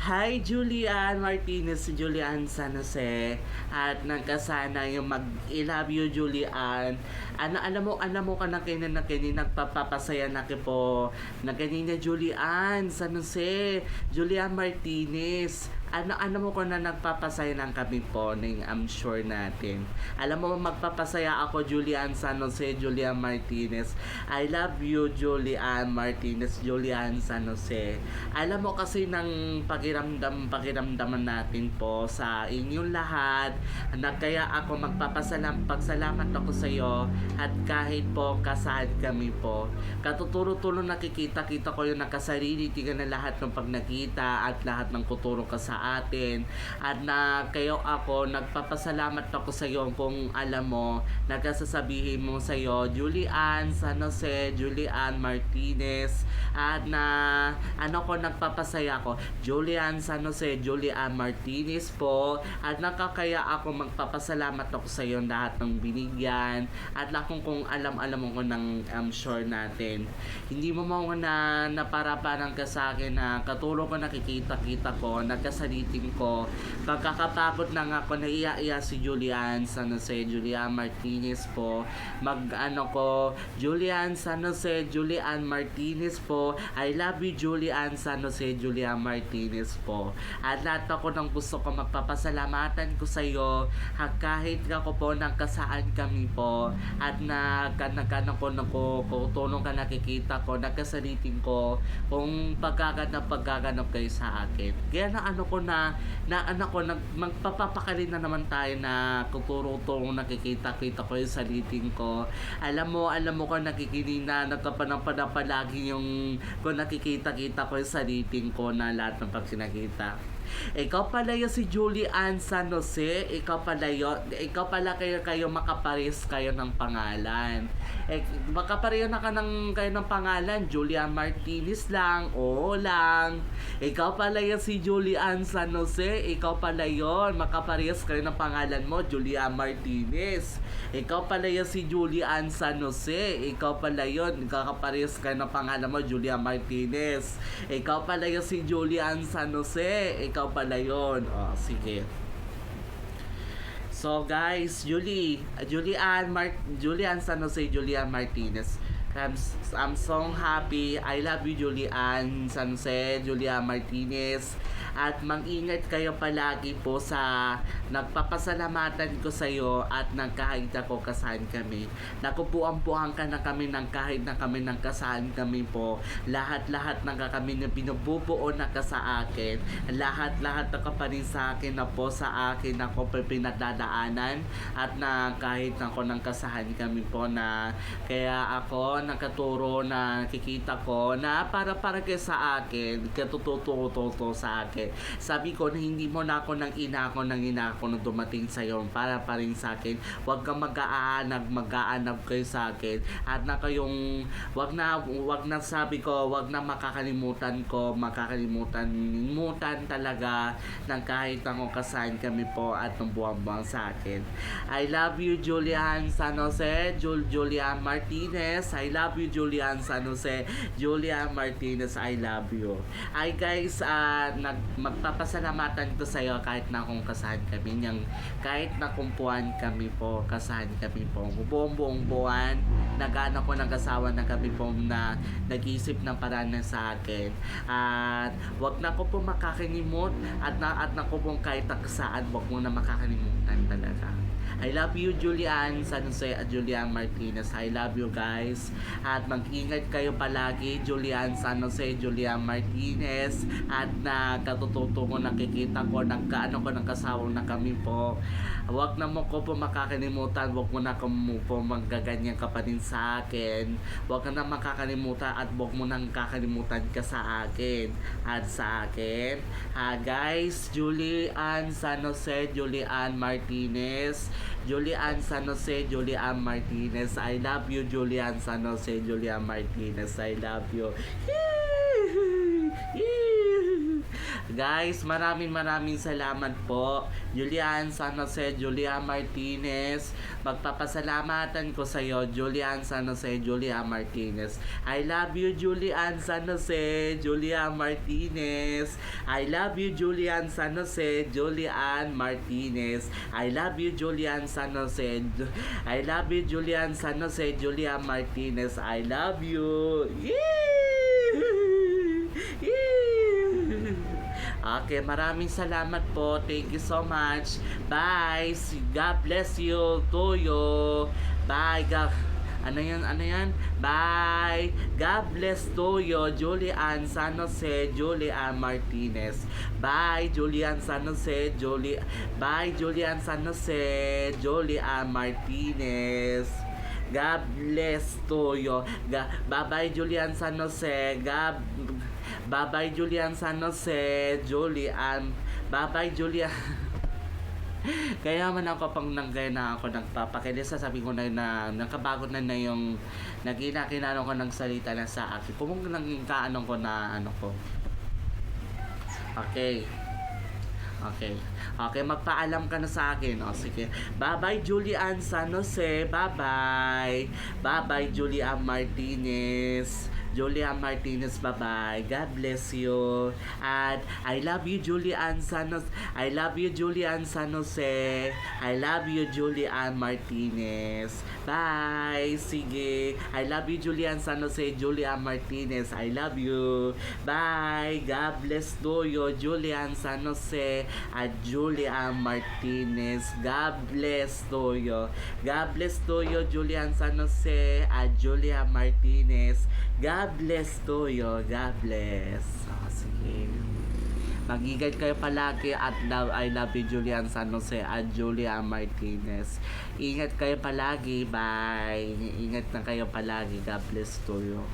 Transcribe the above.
Hi, Julian Martinez, si Julian San Jose. At nagkasana yung I love you, Julian. Alam mo ka na nagpapapasaya na po. Na kanina, Julian San Jose, Julian Martinez. Mo ko na nagpapasaya ng kami po ng I'm sure natin. Alam mo, magpapasaya ako, Julian San Jose, Julian Martinez. I love you, Julian Martinez, Julian San Jose. Alam mo kasi ng pakiramdaman natin po sa inyong lahat na kaya ako pagsalamat ako sa iyo at kahit po kasaan kami po. Katuturo-tulo nakikita ko yung nakasarili tingnan na lahat ng pag nakita at lahat ng kuturo ka sa atin at na kayo ako nagpapasalamat ako sa iyo kung alam mo nagsasabihin mo sa iyo Julian San Jose, Julian Martinez at na ko nagpapasaya ko Julian San Jose, Julian Martinez po at nakakaya ako magpapasalamat ako sa iyo lahat ng binigyan at kung alam mo ko ng sure natin hindi mo na naparaparang ka sa akin na katulong ko nakikita ko nagkasalitin ko pagkakapagod na nga ako naiya si Julian San Jose, Julian Martinez po Julian San Jose, Julian Martinez po I love you Julian San Jose, Julian Martinez po at lahat ako ng gusto ko magpapasalamatan ko sa iyo kahit ako po nagkasaan kami po at tulong ka nakikita ko nagkasalitin ko kung pagkaganap kayo sa akin kaya magpapapakali na naman tayo na kuturo-turong nakikita ko yung salitin ko alam mo ko nakikinig na nagkapanang palagi yung kung nakikita ko yung salitin ko na lahat ng pagkinakita. Ikaw pala yung si Julian San Jose, ikaw pala kayo makapares kayo ng pangalan. Makapareho na kayo ng pangalan, Julian Martinez lang, oo lang. Ikaw pala yung si Julian San Jose, ikaw pala yon, makapares kayo ng pangalan mo, Julian Martinez. Ikaw pala yung si Julian San Jose, ikaw pala yon, kakapares kayo ng pangalan mo, Julian Martinez. Ikaw pala yung si Julian San Jose, ikaw pala yun. O, sige. So, guys, Julian San Jose, Julian Martinez. I'm so happy. I love you, Julian San Jose, Julian Martinez. At mag-ingat kayo palagi po sa nagpapasalamatan ko sa iyo at kahit ako kasaan kami. Nakupuan-puan ka na kami kahit na kami kasaan kami po. Lahat na kami na binububuo na ka sa akin. Lahat na ka rin sa akin na po sa akin ako pinagdadaanan at kahit ako kasahan kami po na kaya ako nakaturo na kikita ko na para kayo sa akin katututo sa akin sabi ko na hindi mo na ako nang ina ako nung dumating sa iyo para pa rin sa akin wag kang mag-aanab kayo sa akin at wag na sabi ko wag na makakalimutan talaga ng kahit ako kasahan kami po at ng buwang sa akin I love you Julian San Jose, Julian Martinez I love you Julian San Jose, Julian Martinez I love you. Ay guys, magpapasalamatan ko sa iyo kahit na kung kasahan kami kahit na kumpuan kami po, kasahan kami po. Buong buwan, nag-ano ko nag-asawa na kami po na nag-isip ng paraan sa akin. At wag na ko po makakalimot at na ko pong kahit saan, wag mo na makakalimutan talaga. I love you Julian San Jose at Julian Martinez. I love you guys. At mag-ingat kayo palagi Julian San Jose, Julian Martinez. At katututo ko nakikita ko kasawa na kami po. Huwag na mo ko po makakalimutan. Huwag mo na po magaganyan ka pa din sa akin. Huwag ka na makakalimutan at huwag mo nang kakalimutan ka sa akin. At sa akin. Guys, Julian San Jose, Julian Martinez. Julian San Jose, Julian Martinez. I love you, Julian San Jose, Julian Martinez. I love you. Guys, maraming salamat po. Julian San Jose, Julia Martinez. Magpapasalamatan ko sa iyo, Julian San Jose, Julia Martinez. I love you, Julian San Jose, Julia Martinez. I love you, Julian San Jose, Julian Martinez. I love you, Julian San Jose. I love you, Julian San Jose, Julia Martinez. I love you. Yee! Yee! Okay, maraming salamat po. Thank you so much. Bye. God bless you. Toyo. Bye. Ano yan? Bye. God bless Toyo, Julian San Jose, Julian Martinez. Bye, Julian San Jose, Bye, Julian San Jose, Julian Martinez. God bless Toyo. Bye-bye, Julian San Jose. Bye-bye, Julian San Jose, Julian. Bye-bye, Julian. Kaya man ako pang nanggaya ako nagpapakilis, sabi ko na nakabagot na yung nagkinakinano ko ng salita na sa akin. Kung nang kaanong ko na ano ko. Okay. Okay, magpaalam ka na sa akin. O, sige. Bye-bye, Julian San Jose. Bye-bye. Bye-bye, Julian Martinez. Julian Martinez, bye-bye. God bless you. At I love you, Julian San Jose. I love you, Julian San Jose. I love you, Julian Martinez. Bye. Sige. I love you, Julian San Jose, Julian Martinez. I love you. Bye. God bless Toyo, Julian San Jose, at Julian Martinez. God bless Toyo. God bless Toyo, Julian San Jose, at Julian Martinez. God bless Toyo. God bless. Oh, sige. Mag-ingat kayo palagi at I love you, Julian San Jose at Julian Martinez. Ingat kayo palagi. Bye. Ingat na kayo palagi. God bless Toyo.